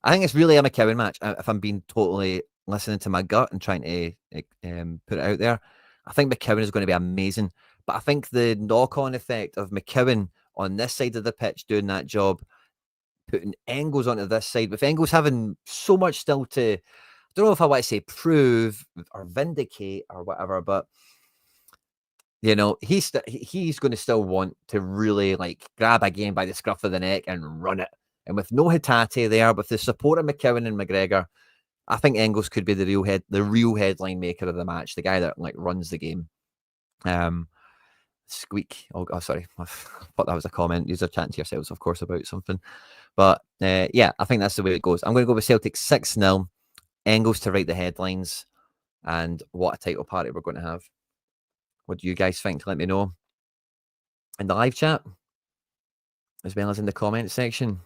I think it's really a McKeown match. If I'm being totally listening to my gut and trying to put it out there, I think McKeown is going to be amazing. But I think the knock-on effect of McKeown on this side of the pitch doing that job, putting Engels onto this side, with Engels having so much still to, I don't know if I want to say prove or vindicate or whatever, but you know, he's going to still want to really like grab a game by the scruff of the neck and run it. And with no Hatate there, with the support of McKeown and McGregor, I think Engels could be the real headline maker of the match, the guy that like runs the game. Squeak. Oh, sorry. I thought that was a comment. You're chatting to yourselves, of course, about something. But yeah, I think that's the way it goes. I'm going to go with Celtic 6-0. Engels to write the headlines. And what a title party we're going to have. What do you guys think? Let me know in the live chat, as well as in the comment section.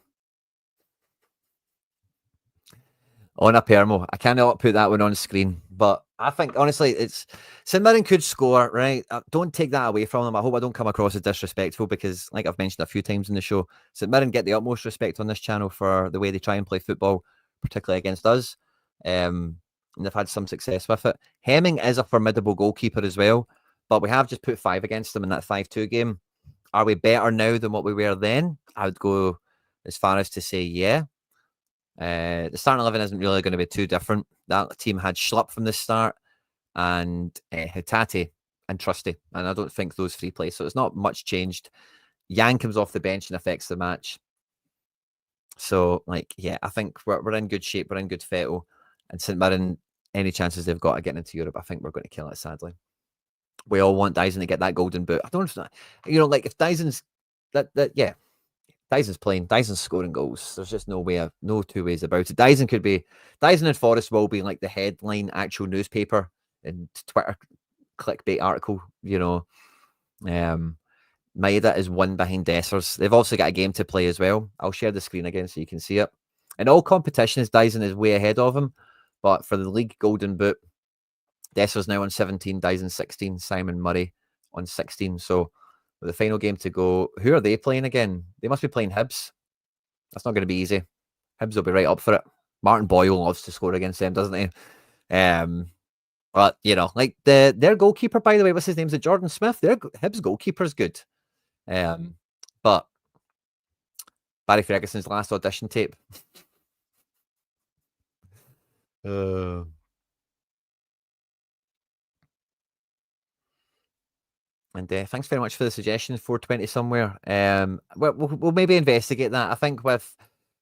On a Permo. I cannot put that one on screen, but I think, honestly, it's St Mirren could score, right? Don't take that away from them. I hope I don't come across as disrespectful because, like I've mentioned a few times in the show, St Mirren get the utmost respect on this channel for the way they try and play football, particularly against us. And they've had some success with it. Hemming is a formidable goalkeeper as well, but we have just put 5 against them in that 5-2 game. Are we better now than what we were then? I would go as far as to say, yeah. The starting 11 isn't really going to be too different. That team had Schlupp from the start and Hatate and Trusty, and I don't think those 3 play, so it's not much changed. Yang comes off the bench and affects the match. So, like, yeah, I think we're in good shape. We're in good fettle. And St Mirren, any chances they've got of getting into Europe, I think we're going to kill it, sadly. We all want Dyson to get that golden boot. I don't know, like if Dyson's yeah. Dyson's playing. Dyson's scoring goals. There's just no two ways about it. Dyson and Forrest will be like the headline actual newspaper and Twitter clickbait article. Maeda is 1 behind Dessers. They've also got a game to play as well. I'll share the screen again so you can see it. In all competitions, Dyson is way ahead of him. But for the league golden boot, Dessers now on 17, Dyson 16, Simon Murray on 16. So with the final game to go, who are they playing again? They must be playing Hibs. That's not going to be easy. Hibs will be right up for it. Martin Boyle loves to score against them, doesn't he? But, like their goalkeeper, by the way, what's his name? Is it Jordan Smith? Their Hibs goalkeeper's good. But Barry Ferguson's last audition tape. And thanks very much for the suggestion, 420 somewhere. We'll maybe investigate that. I think with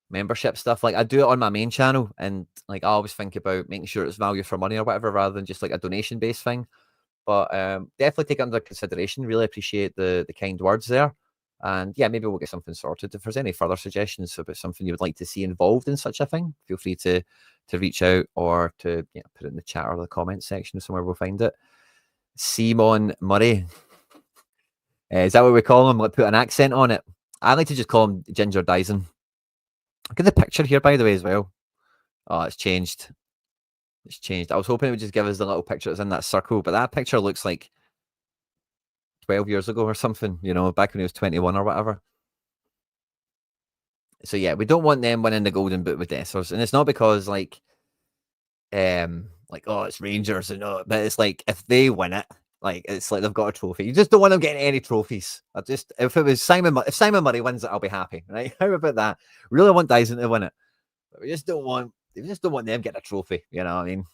membership stuff, like I do it on my main channel, and like I always think about making sure it's value for money or whatever, rather than just like a donation-based thing. But definitely take it under consideration. Really appreciate the kind words there. And yeah, maybe we'll get something sorted. If there's any further suggestions about something you would like to see involved in such a thing, feel free to reach out or to put it in the chat or the comments section somewhere. We'll find it. Simon Murray. Is that what we call him? Like, put an accent on it. I like to just call him Ginger Dyson. Look at the picture here, by the way, as well. Oh, it's changed. It's changed. I was hoping it would just give us the little picture that's in that circle, but that picture looks like 12 years ago or something, back when he was 21 or whatever. So yeah, we don't want them winning the Golden Boot with Dessers. And it's not because oh, it's Rangers but it's like if they win it, it's like they've got a trophy. You just don't want them getting any trophies. If it was Simon Murray wins it, I'll be happy, right? How about that? Really want Dyson to win it. But we just don't want them getting a trophy, you know what I mean?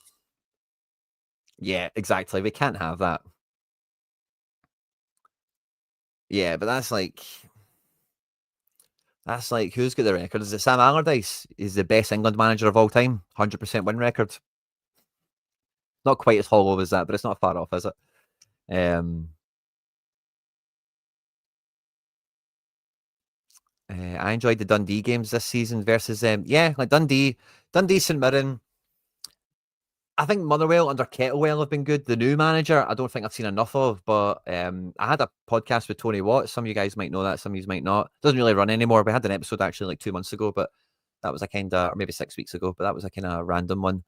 Yeah, exactly. We can't have that. Yeah, but that's like who's got the record? Is it Sam Allardyce? He's the best England manager of all time, 100% win record. Not quite as hollow as that, but it's not far off, is it? I enjoyed the Dundee games this season versus Dundee, St Mirren. I think Motherwell under Kettlewell have been good. The new manager, I don't think I've seen enough of, but I had a podcast with Tony Watts. Some of you guys might know that, some of you might not. Doesn't really run anymore. We had an episode actually like 2 months ago, but that was or maybe 6 weeks ago, but that was a kind of random one.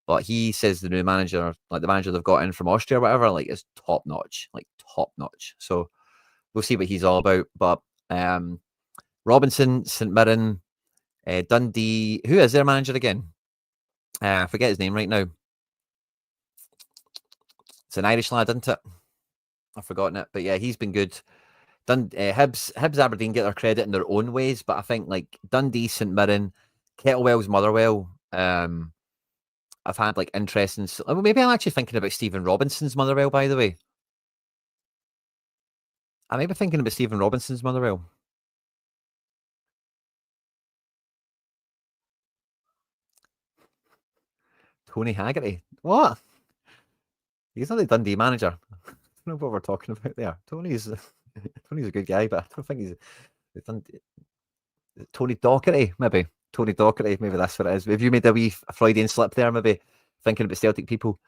But he says the new manager, like the manager they've got in from Austria or whatever, is top notch. So we'll see what he's all about. But Robinson, St Mirren, Dundee. Who is their manager again? I forget his name right now. It's an Irish lad, isn't it? I've forgotten it. But yeah, he's been good. Hibs, Aberdeen get their credit in their own ways, but I think Dundee, St Mirren, Kettlewell's Motherwell. I've had interesting. Maybe I'm actually thinking about Stephen Robinson's Motherwell. By the way, I may be thinking about Stephen Robinson's Motherwell. Tony Haggerty. What? He's not the Dundee manager. I don't know what we're talking about there. Tony's a good guy, but I don't think he's Tony Docherty, maybe. Tony Docherty, maybe that's what it is. Have you made a wee Freudian slip there, maybe thinking about Celtic people?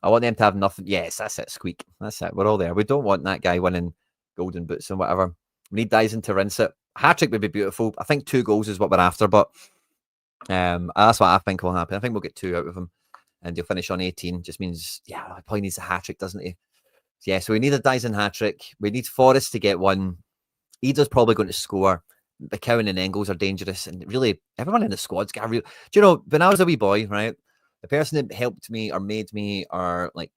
I want them to have nothing. Yes, that's it, squeak. That's it. We're all there. We don't want that guy winning golden boots and whatever. We need Dyson to rinse it. Hat-trick would be beautiful. I think 2 goals is what we're after, but that's what I think will happen. I think we'll get 2 out of him and he'll finish on 18. Just means, he probably needs a hat-trick, doesn't he? Yeah, so we need a Dyson hat-trick. We need Forrest to get 1. Ida's probably going to score. McCowan and Engels are dangerous. And really, everyone in the squad's got real... Do you know, when I was a wee boy, right, the person that helped me or made me or, I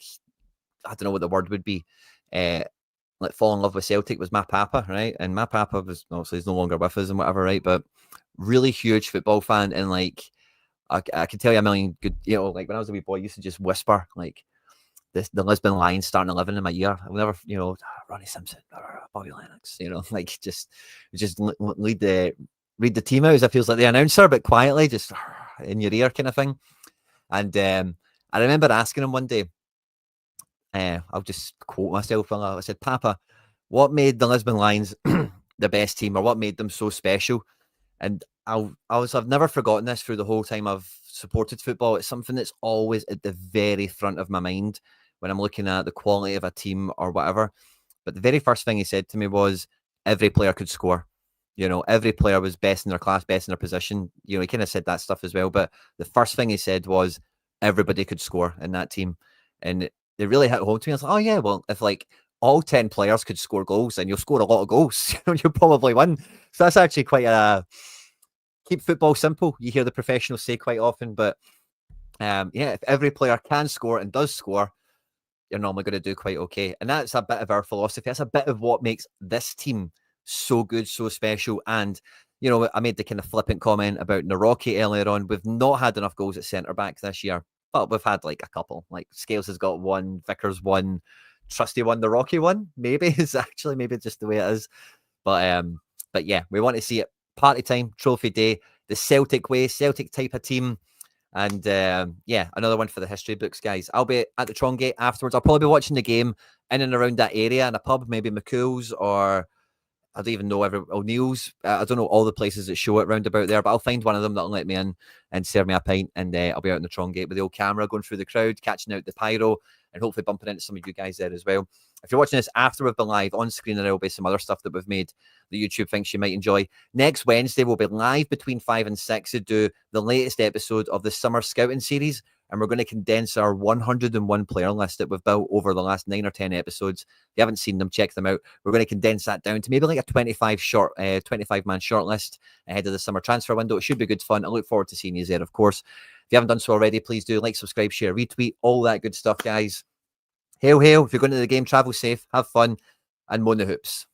don't know what the word would be, fall in love with Celtic was my papa, right? And my papa was, obviously, he's no longer with us and whatever, right? But really huge football fan. And, I could tell you a million good, when I was a wee boy, I used to just whisper, the Lisbon Lions starting 11 in my ear. I'll never, Ronnie Simpson, Bobby Lennox, just read the team out as it feels like the announcer, but quietly, just in your ear kind of thing. And I remember asking him one day, I'll just quote myself. I said, Papa, what made the Lisbon Lions the best team, or what made them so special? And I've never forgotten this through the whole time I've supported football. It's something that's always at the very front of my mind when I'm looking at the quality of a team or whatever. But the very first thing he said to me was every player could score. Every player was best in their class, best in their position. He kind of said that stuff as well. But the first thing he said was everybody could score in that team. And it really hit home to me. I was like, oh yeah, well, if all 10 players could score goals, then you'll score a lot of goals. You'll probably win. So that's actually quite keep football simple. You hear the professionals say quite often, but if every player can score and does score, you're normally going to do quite okay. And that's a bit of our philosophy. That's a bit of what makes this team so good, so special. And, I made the kind of flippant comment about Naroki earlier on. We've not had enough goals at centre-back this year, but we've had a couple. Scales has got 1, Vickers 1, Trusty 1, Naroki 1. Maybe it's actually just the way it is. But yeah, we want to see it. Party time, trophy day, the Celtic way, Celtic type of team. And another one for the history books, guys. I'll be at the Trongate afterwards. I'll probably be watching the game in and around that area in a pub, maybe McCool's or I don't even know O'Neill's. I don't know all the places that show it round about there, but I'll find one of them that'll let me in and serve me a pint, and I'll be out in the Tron Gate with the old camera going through the crowd, catching out the pyro, and hopefully bumping into some of you guys there as well. If you're watching this after we've been live on screen, there will be some other stuff that we've made that YouTube thinks you might enjoy. Next Wednesday, we'll be live between 5 and 6 to do the latest episode of the Summer Scouting Series, and we're going to condense our 101 player list that we've built over the last 9 or 10 episodes. If you haven't seen them, check them out. We're going to condense that down to maybe like a 25-man short list ahead of the summer transfer window. It should be good fun. I look forward to seeing you there, of course. If you haven't done so already, please do like, subscribe, share, retweet, all that good stuff, guys. Hail, hail. If you're going to the game, travel safe, have fun, and moan the hoops.